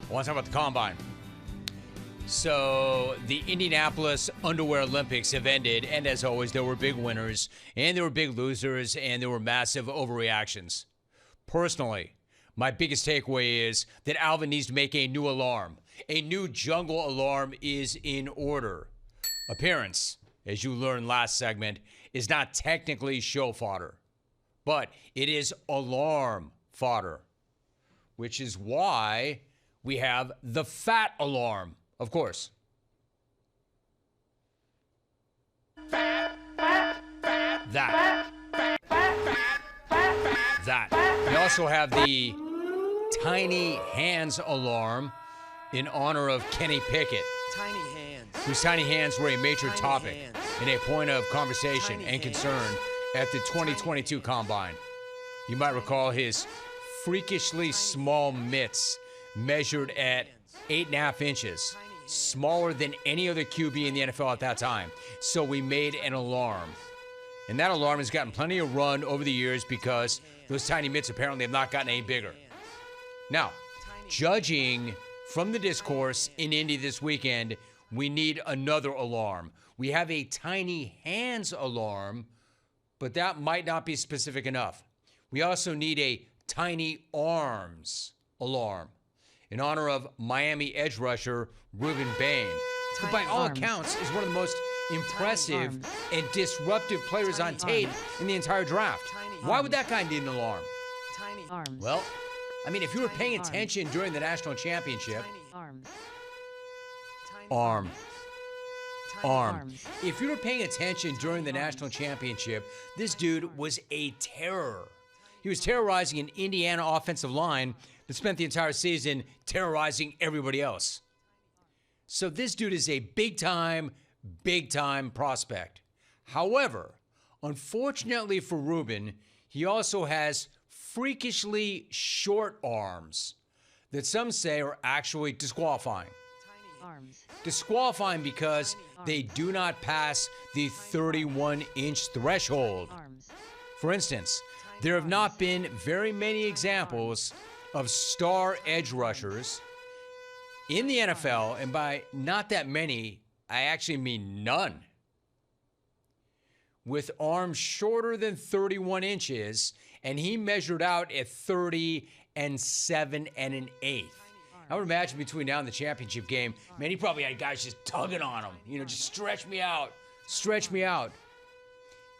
I want to talk about the Combine. So the Indianapolis Underwear Olympics have ended, and as always, there were big winners, and there were big losers, and there were massive overreactions. Personally, my biggest takeaway is that Alvin needs to make a new alarm. A new jungle alarm is in order. Appearance, as you learned last segment, is not technically show fodder, but it is alarm fodder, which is why we have the fat alarm, of course. That. We also have the tiny hands alarm in honor of Kenny Pickett. Tiny hands. Whose tiny hands were a major Tiny topic hands. and a point of conversation Tiny and hands. concern at the 2022 Combine. You might recall his freakishly small mitts measured at 8.5 inches, smaller than any other QB in the NFL at that time. So we made an alarm. And that alarm has gotten plenty of run over the years because those tiny mitts apparently have not gotten any bigger. Now, judging from the discourse in Indy this weekend, we need another alarm. We have a tiny hands alarm, but that might not be specific enough. We also need a tiny arms alarm in honor of Miami edge rusher Ruben Bane, who by all accounts is one of the most impressive and disruptive players on tape in the entire draft. Why would that guy need an alarm? Tiny Arms. Well, I mean, if you were paying attention during the national championship, Arms. arm. Arms. If you were paying attention during the national championship, this dude was a terror. He was terrorizing an Indiana offensive line that spent the entire season terrorizing everybody else. So this dude is a big-time prospect. However, unfortunately for Ruben, he also has freakishly short arms that some say are actually disqualifying. Arms. Disqualifying because they do not pass the 31-inch threshold. Arms. For instance, there have not been very many examples of star edge rushers in the NFL, and by not that many, I actually mean none, with arms shorter than 31 inches, and he measured out at 30 and 7 1/8. I would imagine between now and the championship game, man, he probably had guys just tugging on him, just stretch me out.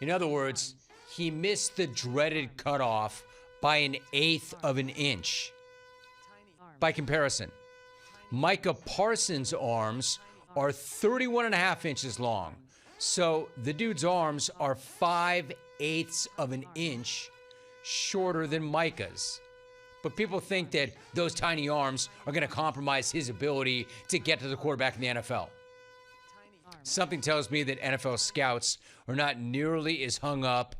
In other words, he missed the dreaded cutoff by 1/8 of an inch. By comparison, Micah Parsons' arms are 31.5 inches long. So the dude's arms are 5/8 of an inch shorter than Micah's. But people think that those tiny arms are going to compromise his ability to get to the quarterback in the NFL. Something tells me that NFL scouts are not nearly as hung up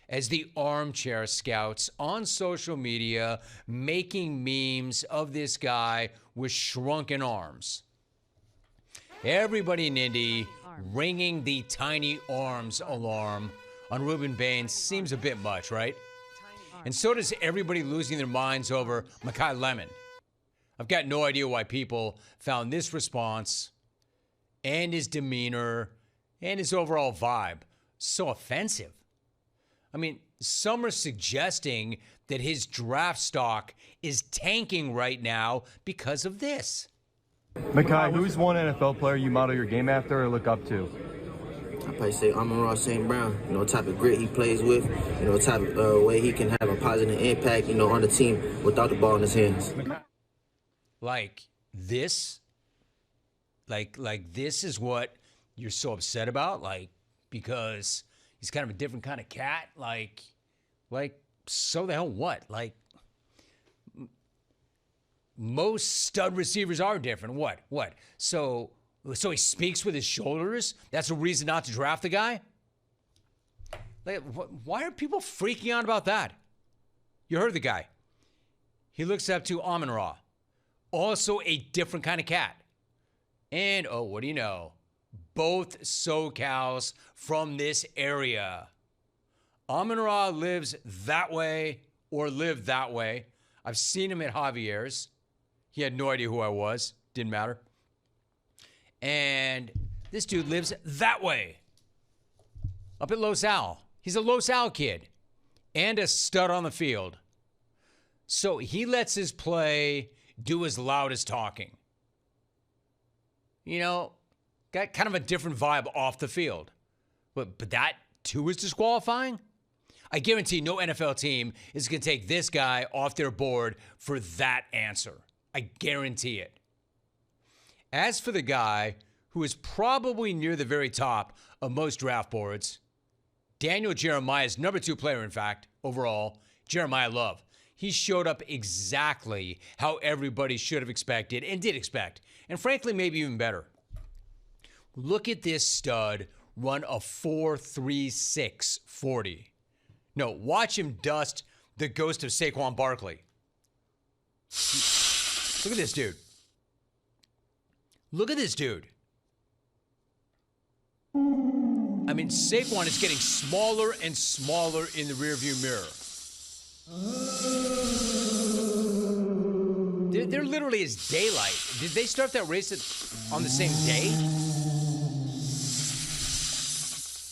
as the armchair scouts on social media making memes of this guy with shrunken arms. Everybody in Indy ringing the tiny arms alarm on Ruben Bane seems a bit much, right? And so does everybody losing their minds over Mai Lemon. I've got no idea why people found this response and his demeanor and his overall vibe so offensive. I mean, some are suggesting that his draft stock is tanking right now because of this. Makai, who's one NFL player you model your game after or look up to? I probably say Amon-Ra St. Brown, type of grit he plays with, type of way he can have a positive impact, on the team without the ball in his hands. Like this? Like this is what you're so upset about? Because he's kind of a different kind of cat? So the hell what? Most stud receivers are different. What? So he speaks with his shoulders? That's a reason not to draft the guy? Why are people freaking out about that? You heard the guy. He looks up to Amon-Ra, also a different kind of cat. And, what do you know? Both SoCals from this area. Amon-Ra lives that way or lived that way. I've seen him at Javier's. He had no idea who I was. Didn't matter. And this dude lives that way. Up at Los Al. He's a Los Al kid. And a stud on the field. So he lets his play do his loudest talking. You know, got kind of a different vibe off the field. But that too is disqualifying? I guarantee no NFL team is going to take this guy off their board for that answer. I guarantee it. As for the guy who is probably near the very top of most draft boards, Daniel Jeremiah's number 2 player, in fact, overall, Jeremiyah Love. He showed up exactly how everybody should have expected and did expect. And frankly, maybe even better. Look at this stud run a 4.36 40. No, watch him dust the ghost of Saquon Barkley. Look at this dude. Look at this dude. I mean, Saquon is getting smaller and smaller in the rearview mirror. They're literally as daylight. Did they start that race on the same day?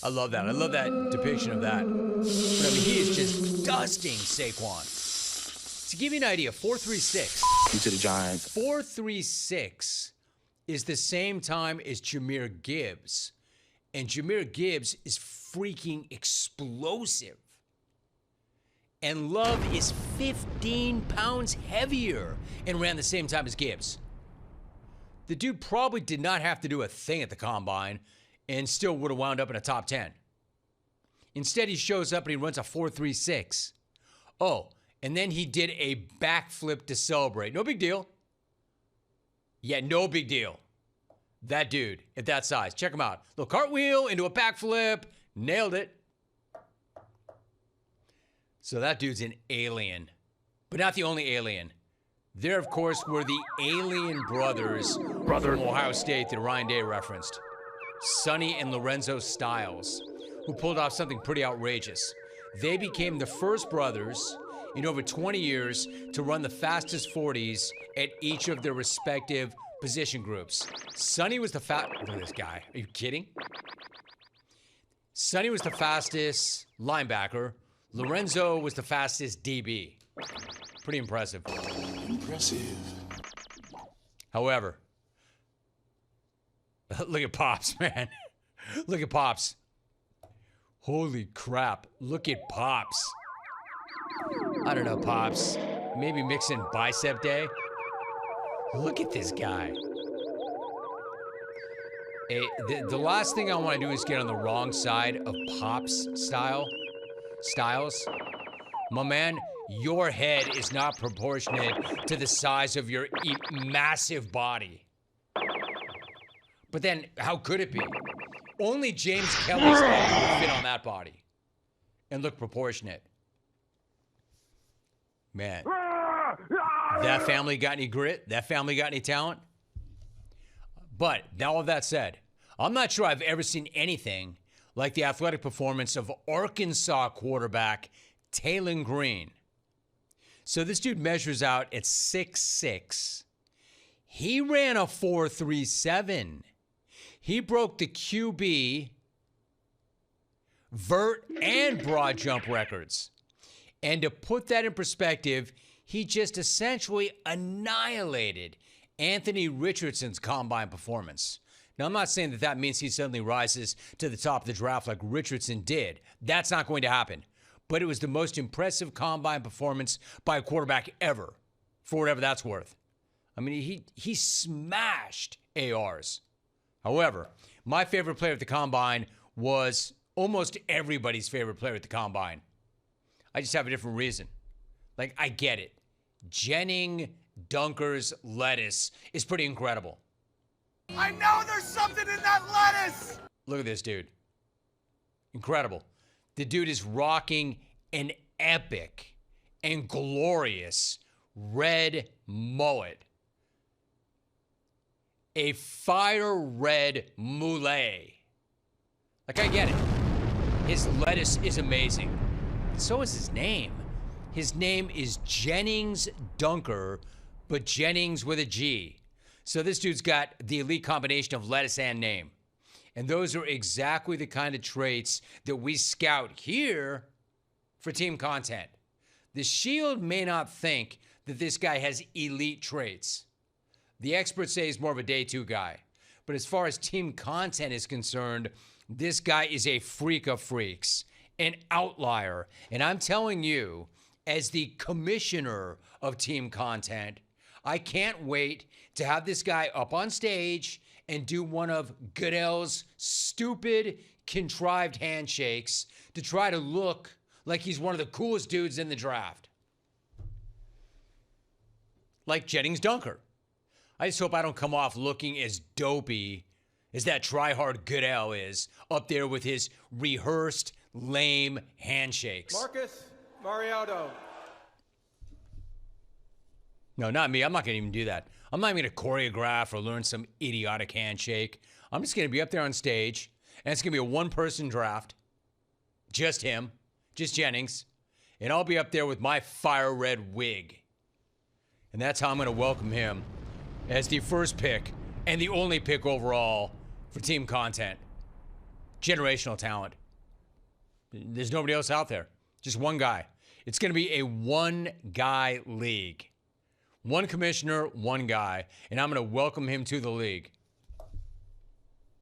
I love that. I love that depiction of that. But I mean, he is just dusting Saquon. To give you an idea, 4.36. To the Giants. 4.36 is the same time as Jahmyr Gibbs. And Jahmyr Gibbs is freaking explosive. And Love is 15 pounds heavier and ran the same time as Gibbs. The dude probably did not have to do a thing at the combine and still would have wound up in a top 10. Instead, he shows up and he runs a 4.36. Oh, and then he did a backflip to celebrate. No big deal. Yeah, no big deal. That dude at that size. Check him out. Little cartwheel into a backflip. Nailed it. So that dude's an alien. But not the only alien. There, of course, were the alien brothers from Ohio State that Ryan Day referenced. Sonny and Lorenzo Styles, who pulled off something pretty outrageous. They became the first brothers in over 20 years to run the fastest 40s at each of their respective position groups. Sonny was the Look at this guy. Are you kidding? Sonny was the fastest linebacker. Lorenzo was the fastest DB. Pretty impressive. Impressive. However, look at Pops, man. Look at Pops. Holy crap. Look at Pops. I don't know, Pops. Maybe mix in bicep day. Look at this guy. The last thing I want to do is get on the wrong side of Pops styles. My man, your head is not proportionate to the size of your massive body. But then, how could it be? Only James Kelly's head would fit on that body and look proportionate. Man, that family got any grit? That family got any talent? But, all of that said, I'm not sure I've ever seen anything like the athletic performance of Arkansas quarterback Talon Green. So this dude measures out at 6'6". He ran a 4.37. He broke the QB, vert, and broad jump records. And to put that in perspective, he just essentially annihilated Anthony Richardson's combine performance. Now, I'm not saying that means he suddenly rises to the top of the draft like Richardson did. That's not going to happen. But it was the most impressive combine performance by a quarterback ever, for whatever that's worth. I mean, he smashed ARs. However, my favorite player at the combine was almost everybody's favorite player at the combine. I just have a different reason. Like, I get it. Jennings Dunker's lettuce is pretty incredible. I know there's something in that lettuce! Look at this dude. Incredible. The dude is rocking an epic and glorious red mullet. A fire red mullet. Like, I get it. His lettuce is amazing. So is his name. His name is Jennings Dunker, but Jennings with a G. So this dude's got the elite combination of lettuce and name. And those are exactly the kind of traits that we scout here for team content. The Shield may not think that this guy has elite traits. The experts say he's more of a day two guy. But as far as team content is concerned, this guy is a freak of freaks, an outlier. And I'm telling you, as the commissioner of team content, I can't wait to have this guy up on stage and do one of Goodell's stupid, contrived handshakes to try to look like he's one of the coolest dudes in the draft. Like Jennings Dunker. I just hope I don't come off looking as dopey as that try-hard Goodell is up there with his rehearsed, lame handshakes. Marcus Mariotto. No, not me. I'm not going to even do that. I'm not even going to choreograph or learn some idiotic handshake. I'm just going to be up there on stage, and it's going to be a one-person draft. Just him. Just Jennings. And I'll be up there with my fire red wig. And that's how I'm going to welcome him as the first pick and the only pick overall for team content. Generational talent. There's nobody else out there. Just one guy. It's going to be a one-guy league. One commissioner, one guy. And I'm going to welcome him to the league.